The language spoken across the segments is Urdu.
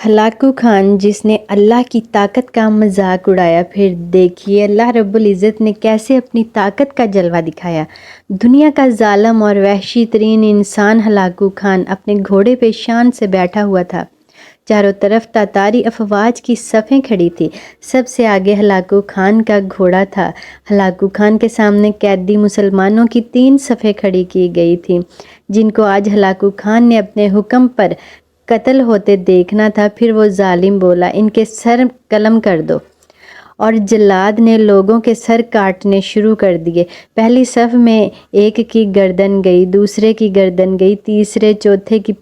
ہلاکو خان جس نے اللہ کی طاقت کا مذاق اڑایا، پھر دیکھیے اللہ رب العزت نے کیسے اپنی طاقت کا جلوہ دکھایا۔ دنیا کا ظالم اور وحشی ترین انسان ہلاکو خان اپنے گھوڑے پہ شان سے بیٹھا ہوا تھا۔ چاروں طرف تاتاری افواج کی صفیں کھڑی تھی۔ سب سے آگے ہلاکو خان کا گھوڑا تھا۔ ہلاکو خان کے سامنے قیدی مسلمانوں کی 3 صفیں کھڑی کی گئی تھیں، جن کو آج ہلاکو خان نے اپنے حکم پر قتل ہوتے دیکھنا تھا۔ پھر وہ ظالم بولا، ان کے سر قلم کر دو، اور جلاد نے لوگوں کے سر کاٹنے شروع کر دیے۔ پہلی صف میں ایک کی گردن گئی، دوسرے کی گردن گئی، تیسرے چوتھے کی۔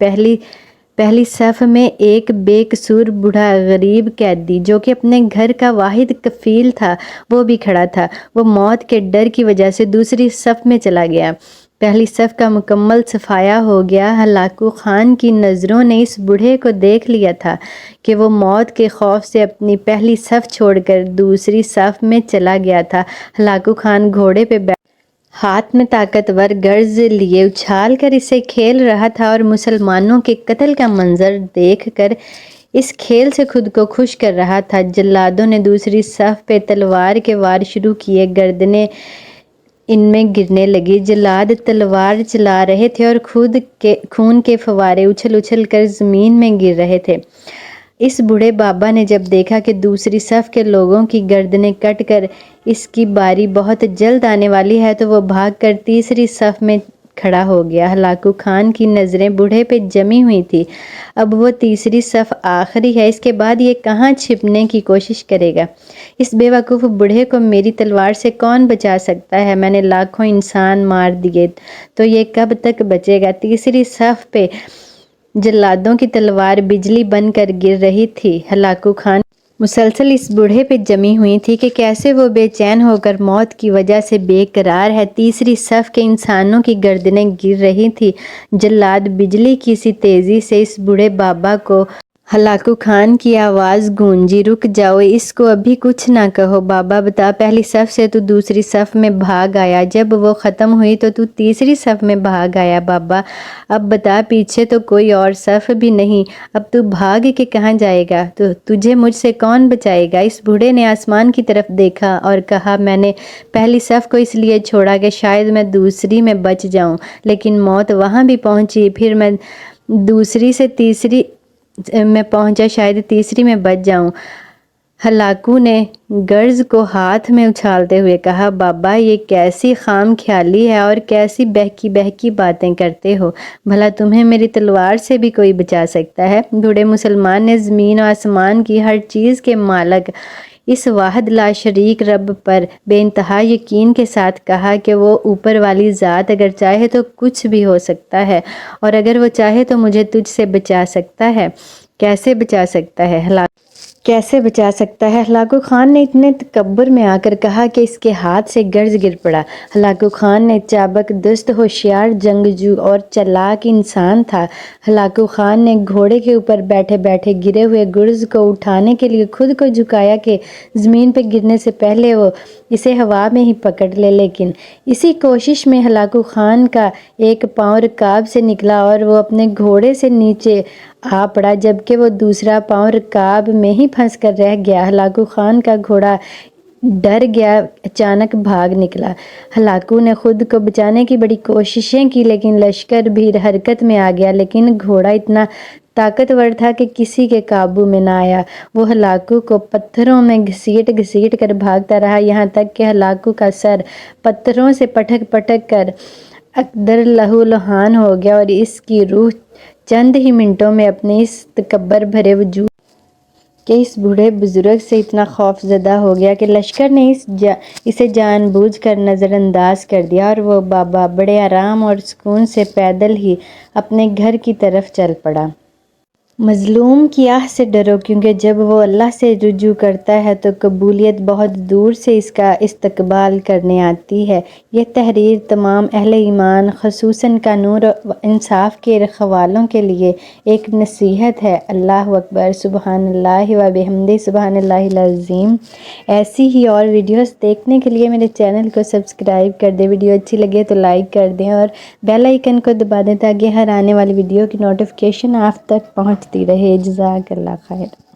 پہلی صف میں ایک بے قصور بوڑھا غریب قیدی جو کہ اپنے گھر کا واحد کفیل تھا، وہ بھی کھڑا تھا۔ وہ موت کے ڈر کی وجہ سے دوسری صف میں چلا گیا۔ پہلی صف کا مکمل صفایا ہو گیا۔ ہلاکو خان کی نظروں نے اس بوڑھے کو دیکھ لیا تھا کہ وہ موت کے خوف سے اپنی پہلی صف چھوڑ کر دوسری صف میں چلا گیا تھا۔ ہلاکو خان گھوڑے پہ بیٹھ ہاتھ میں طاقتور گرز لیے اچھال کر اسے کھیل رہا تھا اور مسلمانوں کے قتل کا منظر دیکھ کر اس کھیل سے خود کو خوش کر رہا تھا۔ جلادوں نے دوسری صف پہ تلوار کے وار شروع کیے، گردنیں ان میں گرنے لگی۔ جلاد تلوار چلا رہے تھے اور خون کے فوارے اچھل اچھل کر زمین میں گر رہے تھے۔ اس بوڑھے بابا نے جب دیکھا کہ دوسری صف کے لوگوں کی گردنیں کٹ کر اس کی باری بہت جلد آنے والی ہے، تو وہ بھاگ کر تیسری صف میں کھڑا ہو گیا۔ ہلاکو خان کی نظریں بوڑھے پہ جمی ہوئی تھی۔ اب وہ تیسری صف آخری ہے، اس کے بعد یہ کہاں چھپنے کی کوشش کرے گا؟ اس بے وقوف بوڑھے کو میری تلوار سے کون بچا سکتا ہے؟ میں نے لاکھوں انسان مار دیے تو یہ کب تک بچے گا؟ تیسری صف پہ جلادوں کی تلوار بجلی بن کر گر رہی تھی۔ ہلاکو خان مسلسل اس بوڑھے پہ جمی ہوئی تھی کہ کیسے وہ بے چین ہو کر موت کی وجہ سے بے قرار ہے۔ تیسری صف کے انسانوں کی گردنیں گر رہی تھی۔ جلاد بجلی کی سی تیزی سے اس بوڑھے بابا کو ہلاکو خان کی آواز گونجی، رک جاؤ، اس کو ابھی کچھ نہ کہو۔ بابا بتا، پہلی صف سے تو دوسری صف میں بھاگ آیا، جب وہ ختم ہوئی تو تیسری صف میں بھاگ آیا۔ بابا اب بتا، پیچھے تو کوئی اور صف بھی نہیں، اب تو بھاگ کے کہاں جائے گا؟ تو تجھے مجھ سے کون بچائے گا؟ اس بوڑھے نے آسمان کی طرف دیکھا اور کہا، میں نے پہلی صف کو اس لیے چھوڑا کہ شاید میں دوسری میں بچ جاؤں، لیکن موت وہاں بھی پہنچی۔ پھر میں دوسری سے تیسری میں پہنچا، شاید تیسری میں بچ جاؤں۔ ہلاکو نے گرز کو ہاتھ میں اچھالتے ہوئے کہا، بابا یہ کیسی خام خیالی ہے اور کیسی بہکی باتیں کرتے ہو؟ بھلا تمہیں میری تلوار سے بھی کوئی بچا سکتا ہے؟ بوڑھے مسلمان نے زمین و آسمان کی ہر چیز کے مالک اس واحد لا شریک رب پر بے انتہا یقین کے ساتھ کہا کہ وہ اوپر والی ذات اگر چاہے تو کچھ بھی ہو سکتا ہے، اور اگر وہ چاہے تو مجھے تجھ سے بچا سکتا ہے۔ کیسے بچا سکتا ہے؟ کیسے بچا سکتا ہے؟ ہلاکو خان نے اتنے تکبر میں آ کر کہا کہ اس کے ہاتھ سے گرز گر پڑا۔ ہلاکو خان نے چابک دست، ہوشیار جنگجو اور چالاک انسان تھا۔ ہلاکو خان نے گھوڑے کے اوپر بیٹھے بیٹھے گرے ہوئے گرز کو اٹھانے کے لیے خود کو جھکایا کہ زمین پہ گرنے سے پہلے وہ اسے ہوا میں ہی پکڑ لے، لیکن اسی کوشش میں ہلاکو خان کا ایک پاؤں رکاب سے نکلا اور وہ اپنے گھوڑے سے نیچے آ پڑا، جبکہ وہ دوسرا پاؤں رکاب میں ہی پھنس کر رہ گیا۔ ہلاکو خان کا گھوڑا ڈر گیا، اچانک بھاگ نکلا۔ ہلاکو نے خود کو بچانے کی بڑی کوششیں کی، لیکن لشکر بھی حرکت میں آ گیا، لیکن گھوڑا اتنا طاقتور تھا کہ کسی کے قابو میں نہ آیا۔ وہ ہلاکو کو پتھروں میں گھسیٹ کر بھاگتا رہا، یہاں تک کہ ہلاکو کا سر پتھروں سے پٹک پٹک کر اندر لہو لہان ہو گیا، اور اس کی روح چند ہی منٹوں میں اپنے اس تکبر بھرے وجود کے اس بوڑھے بزرگ سے اتنا خوف زدہ ہو گیا کہ لشکر نے اسے جان بوجھ کر نظر انداز کر دیا، اور وہ بابا بڑے آرام اور سکون سے پیدل ہی اپنے گھر کی طرف چل پڑا۔ مظلوم کی آہ سے ڈرو، کیونکہ جب وہ اللہ سے رجوع کرتا ہے تو قبولیت بہت دور سے اس کا استقبال کرنے آتی ہے۔ یہ تحریر تمام اہل ایمان، خصوصاً قانون و انصاف کے رکھنے والوں کے لیے ایک نصیحت ہے۔ اللہ اکبر، سبحان اللہ و بحمدہ، سبحان اللہ العظیم۔ ایسی ہی اور ویڈیوز دیکھنے کے لیے میرے چینل کو سبسکرائب کر دیں، ویڈیو اچھی لگے تو لائک کر دیں اور بیل آئیکن کو دبا دیں تاکہ ہر آنے والی ویڈیو کی نوٹیفیکیشن آپ تک پہنچ کرتی رہے۔ جزاک اللہ خیر۔